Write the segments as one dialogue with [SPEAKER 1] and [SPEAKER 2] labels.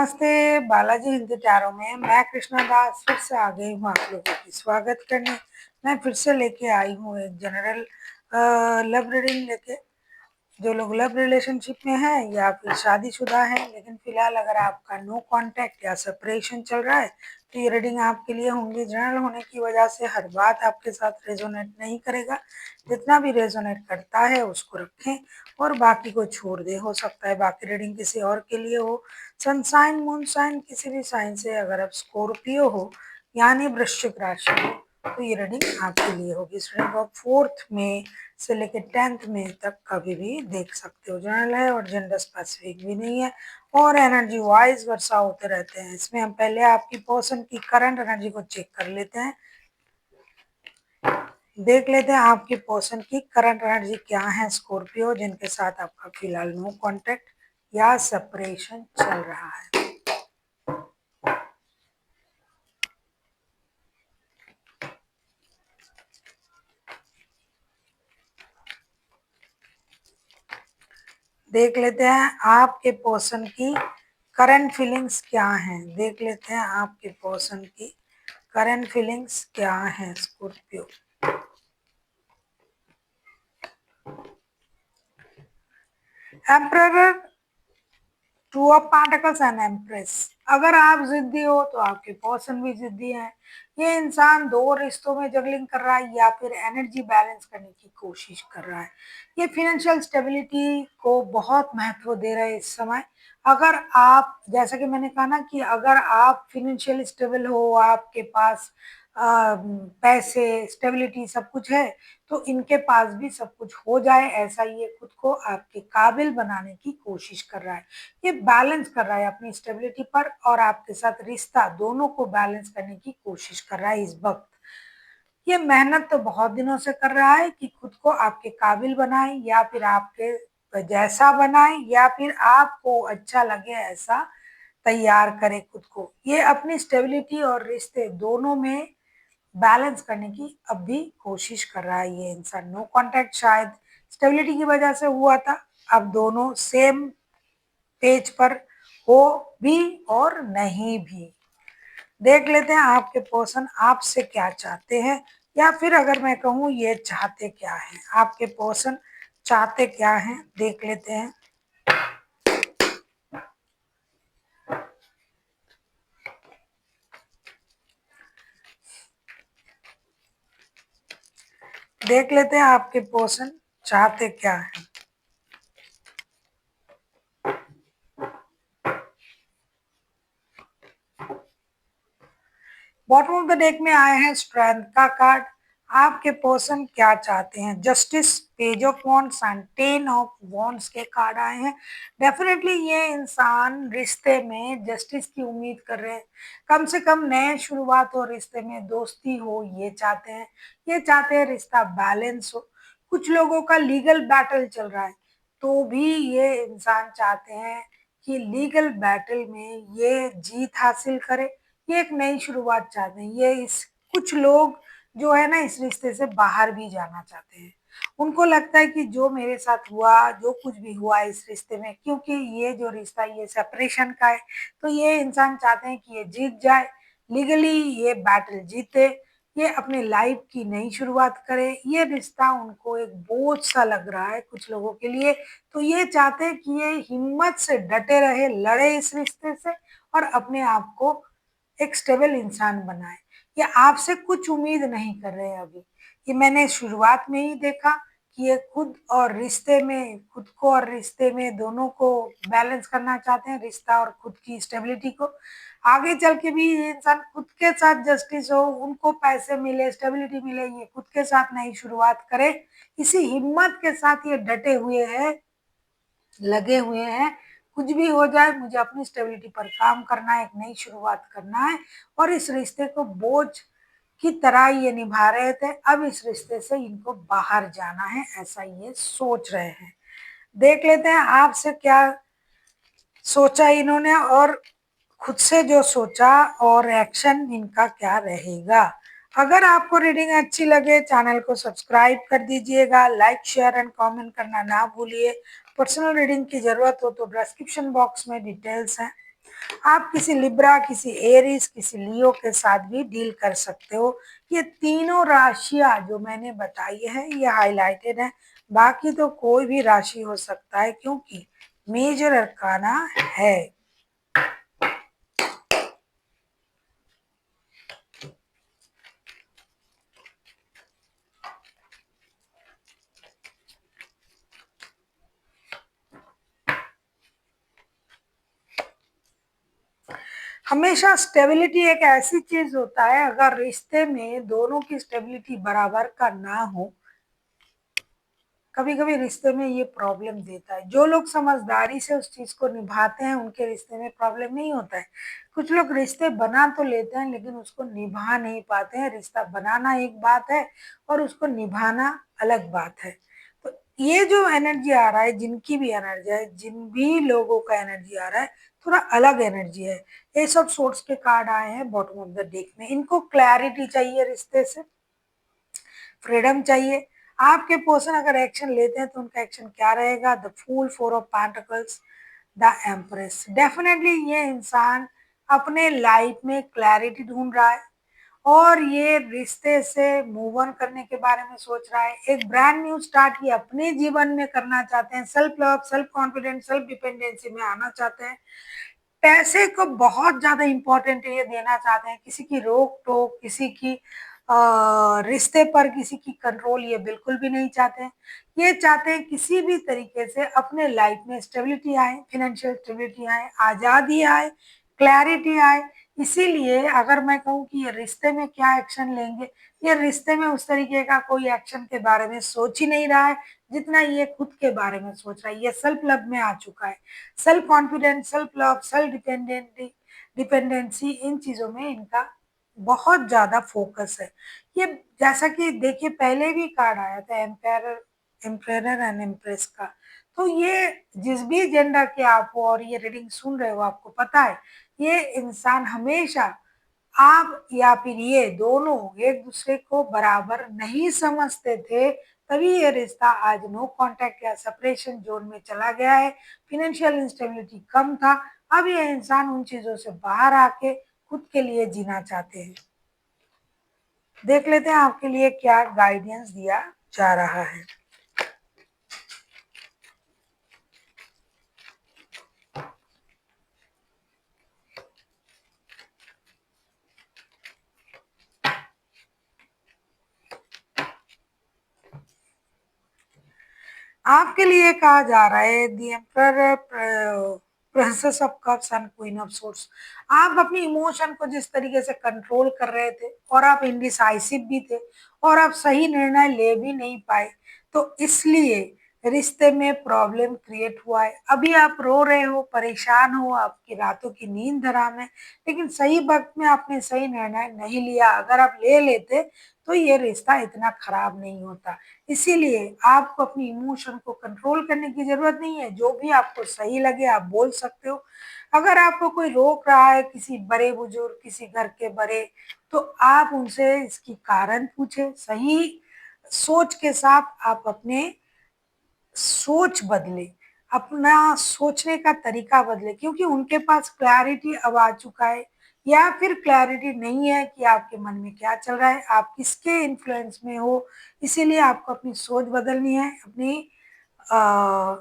[SPEAKER 1] नमस्ते बालाजी हिंदी टैरो में मैं कृष्णा दास फिर से आ गई हूँ आप लोगों की स्वागत करने। मैं फिर से लेके आई हूँ एक जनरल लव रीडिंग लेके। जो लोग लव रिलेशनशिप में हैं या फिर शादीशुदा हैं, लेकिन फिलहाल अगर आपका नो कांटेक्ट या सेपरेशन चल रहा है तो ये रीडिंग आपके लिए होंगी। जनरल होने की वजह से हर बात आपके साथ रेजोनेट नहीं करेगा। जितना भी रेजोनेट करता है उसको रखें और बाकी को छोड़ दें। हो सकता है बाकी रीडिंग किसी और के लिए हो। सन साइन मून साइन किसी भी साइन से अगर आप स्कॉर्पियो हो यानी वृश्चिक राशि हो तो ये रीडिंग आपके लिए होगी। इस रीडिंग को 4 मई से लेकर 10 मई तक कभी भी देख सकते हो। जनरल है और जेंडर स्पेसिफिक भी नहीं है और एनर्जी वाइज वर्षा होते रहते हैं। इसमें हम पहले आपकी पर्सन की करंट एनर्जी को चेक कर लेते हैं। देख लेते हैं आपकी पर्सन की करंट एनर्जी क्या है स्कॉर्पियो, जिनके साथ आपका फिलहाल नो कांटेक्ट या सेपरेशन चल रहा है। देख लेते हैं आपके पर्सन की करंट फीलिंग्स क्या हैं। देख लेते हैं आपके पर्सन की करंट फीलिंग्स क्या है Scorpio. Emperor, two of pentacles and empress. अगर आप जिद्दी हो तो आपके पर्सन भी जिद्दी हैं। ये इंसान दो रिश्तों में जगलिंग कर रहा है या फिर एनर्जी बैलेंस करने की कोशिश कर रहा है। ये फाइनेंशियल स्टेबिलिटी को बहुत महत्व दे रहे हैं इस समय। अगर आप, जैसा कि मैंने कहा ना, कि अगर आप फाइनेंशियल स्टेबल हो, आपके पास पैसे, स्टेबिलिटी सब कुछ है, तो इनके पास भी सब कुछ हो जाए ऐसा ये खुद को आपके काबिल बनाने की कोशिश कर रहा है। ये बैलेंस कर रहा है अपनी स्टेबिलिटी पर और आपके साथ रिश्ता, दोनों को बैलेंस करने की कोशिश कर रहा है इस वक्त। ये मेहनत तो बहुत दिनों से कर रहा है कि खुद को आपके काबिल बनाए या फिर आपके जैसा बनाए या फिर आपको अच्छा लगे ऐसा तैयार करे खुद को। ये अपनी स्टेबिलिटी और रिश्ते दोनों में बैलेंस करने की अब भी कोशिश कर रहा है ये इंसान। नो कांटेक्ट शायद स्टेबिलिटी की वजह से हुआ था, अब दोनों सेम पेज पर हो भी और नहीं भी। देख लेते हैं आपके पर्सन आपसे क्या चाहते हैं, या फिर अगर मैं कहूँ ये चाहते क्या है। आपके पर्सन चाहते क्या है देख लेते हैं। देख लेते हैं आपके पर्सन चाहते क्या है। बॉटम ऑफ द डेक में आए हैं स्ट्रेंथ का कार्ड। आपके पर्सन क्या चाहते हैं, justice, page of wands and 10 of wands के कार्ड आए हैं। डेफिनेटली ये इंसान रिश्ते में जस्टिस की उम्मीद कर रहे हैं। कम से कम नए शुरुआत हो, रिश्ते में दोस्ती हो, ये चाहते हैं। ये चाहते हैं रिश्ता बैलेंस हो। कुछ लोगों का लीगल बैटल चल रहा है तो भी ये इंसान चाहते हैं कि लीगल बैटल में ये जीत हासिल करे। ये एक नई शुरुआत चाहते हैं। ये इस कुछ लोग जो है ना इस रिश्ते से बाहर भी जाना चाहते हैं। उनको लगता है कि जो मेरे साथ हुआ, जो कुछ भी हुआ इस रिश्ते में, क्योंकि ये जो रिश्ता ये सेपरेशन का है, तो ये इंसान चाहते हैं कि ये जीत जाए, लीगली ये बैटल जीते, ये अपने लाइफ की नई शुरुआत करे। ये रिश्ता उनको एक बोझ सा लग रहा है कुछ लोगों के लिए, तो ये चाहते हैं कि ये हिम्मत से डटे रहे, लड़े इस रिश्ते से और अपने आप को एक स्टेबल इंसान बनाए। ये आपसे कुछ उम्मीद नहीं कर रहे हैं अभी। ये मैंने शुरुआत में ही देखा कि ये खुद और रिश्ते में, खुद को और रिश्ते में दोनों को बैलेंस करना चाहते हैं, रिश्ता और खुद की स्टेबिलिटी को। आगे चल के भी ये इंसान खुद के साथ जस्टिस हो, उनको पैसे मिले, स्टेबिलिटी मिले, ये खुद के साथ नई शुरुआत करे, इसी हिम्मत के साथ ये डटे हुए हैं, लगे हुए हैं। कुछ भी हो जाए मुझे अपनी स्टेबिलिटी पर काम करना है, एक नई शुरुआत करना है। और इस रिश्ते को बोझ की तरह ये निभा रहे थे, अब इस रिश्ते से इनको बाहर जाना है, ऐसा ये सोच रहे हैं। देख लेते हैं आपसे क्या सोचा इन्होंने और खुद से जो सोचा और एक्शन इनका क्या रहेगा। अगर आपको रीडिंग अच्छी लगे चैनल को सब्सक्राइब कर दीजिएगा, लाइक शेयर एंड कमेंट करना ना भूलिए। पर्सनल रीडिंग की जरूरत हो तो डिस्क्रिप्शन बॉक्स में डिटेल्स हैं। आप किसी लिब्रा, किसी एरीज, किसी लियो के साथ भी डील कर सकते हो। ये तीनों राशियां जो मैंने बताई है ये हाईलाइटेड है, बाकी तो कोई भी राशि हो सकता है क्योंकि मेजर अरकाना है। हमेशा स्टेबिलिटी एक ऐसी चीज होता है, अगर रिश्ते में दोनों की स्टेबिलिटी बराबर का ना हो, कभी कभी रिश्ते में ये प्रॉब्लम देता है। जो लोग समझदारी से उस चीज को निभाते हैं उनके रिश्ते में प्रॉब्लम नहीं होता है। कुछ लोग रिश्ते बना तो लेते हैं लेकिन उसको निभा नहीं पाते हैं। रिश्ता बनाना एक बात है और उसको निभाना अलग बात है। तो ये जो एनर्जी आ रहा है, जिनकी भी एनर्जी है, जिन भी लोगों का एनर्जी आ रहा है, थोड़ा अलग एनर्जी है। ये सब सोर्स के कार्ड आए हैं बॉटम ऑफ द डेक में। इनको क्लैरिटी चाहिए, रिश्ते से फ्रीडम चाहिए। आपके पर्सन अगर एक्शन लेते हैं तो उनका एक्शन क्या रहेगा? The fool, four of pentacles, the empress. Definitely ये इंसान अपने लाइफ में क्लैरिटी ढूंढ रहा है और ये रिश्ते से मूव ऑन करने के बारे में सोच रहा है। एक ब्रांड न्यू स्टार्ट ये अपने जीवन में करना चाहते हैं। Self love, self confidence, self dependency में आना चाहते हैं। पैसे को बहुत ज्यादा इंपॉर्टेंट ये देना चाहते हैं। किसी की रोक टोक, किसी की रिश्ते पर किसी की कंट्रोल ये बिल्कुल भी नहीं चाहते हैं। ये चाहते हैं किसी भी तरीके से अपने लाइफ में स्टेबिलिटी आए, फाइनेंशियल स्टेबिलिटी आए, आजादी आए, क्लैरिटी आए। इसीलिए अगर मैं कहूँ कि ये रिश्ते में क्या एक्शन लेंगे, ये रिश्ते में उस तरीके का कोई एक्शन के बारे में सोच ही नहीं रहा है जितना ये खुद के बारे में सोच रहा है। ये सेल्फ लव में आ चुका है। Self confidence, self love, self dependency, इन चीजों में इनका बहुत ज्यादा फोकस है। ये जैसा कि देखिए पहले भी कार्ड आया था एम्पायर, एम्पायर एंड एम्प्रेस का। तो ये जिस भी जेंडर के आप हो और ये रीडिंग सुन रहे हो, आपको पता है ये इंसान हमेशा, आप या फिर ये दोनों एक दूसरे को बराबर नहीं समझते थे, तभी ये रिश्ता आज नो कांटेक्ट या सेपरेशन जोन में चला गया है। फाइनेंशियल इंस्टेबिलिटी कम था, अब ये इंसान उन चीजों से बाहर आके खुद के लिए जीना चाहते हैं। देख लेते हैं आपके लिए क्या गाइडेंस दिया जा रहा है। आपके लिए कहा जा रहा है the emperor, princess of cups and queen of swords. आप अपनी इमोशन को जिस तरीके से कंट्रोल कर रहे थे और आप इंडिसाइसिव भी थे और आप सही निर्णय ले भी नहीं पाए, तो इसलिए रिश्ते में प्रॉब्लम क्रिएट हुआ है। अभी आप रो रहे हो, परेशान हो, आपकी रातों की नींद हराम है, लेकिन सही वक्त में आपने सही निर्णय नहीं लिया। अगर आप ले लेते तो ये रिश्ता इतना खराब नहीं होता। इसीलिए आपको अपनी इमोशन को कंट्रोल करने की जरूरत नहीं है। जो भी आपको सही लगे आप बोल सकते हो। अगर आपको कोई रोक रहा है, किसी बड़े बुजुर्ग, किसी घर के बड़े, तो आप उनसे इसकी कारण पूछे। सही सोच के साथ आप अपने सोच बदले, अपना सोचने का तरीका बदले, क्योंकि उनके पास क्लैरिटी अब आ चुका है। या फिर क्लैरिटी नहीं है कि आपके मन में क्या चल रहा है, आप किसके इन्फ्लुएंस में हो। इसीलिए आपको अपनी सोच बदलनी है। अपनी आ,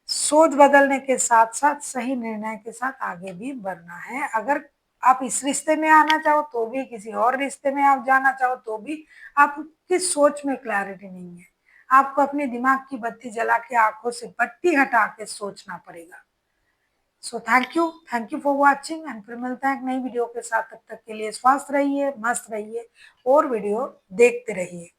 [SPEAKER 1] सोच बदलने के साथ साथ सही निर्णय के साथ आगे भी बढ़ना है। अगर आप इस रिश्ते में आना चाहो तो भी, किसी और रिश्ते में आप जाना चाहो तो भी, आपकी सोच में क्लैरिटी नहीं है। आपको अपने दिमाग की बत्ती जला के, आंखों से पट्टी हटा के सोचना पड़ेगा। So thank you for watching and फिर मिलते हैं एक नई वीडियो के साथ। तब तक के लिए स्वस्थ रहिए, मस्त रहिए और वीडियो देखते रहिए।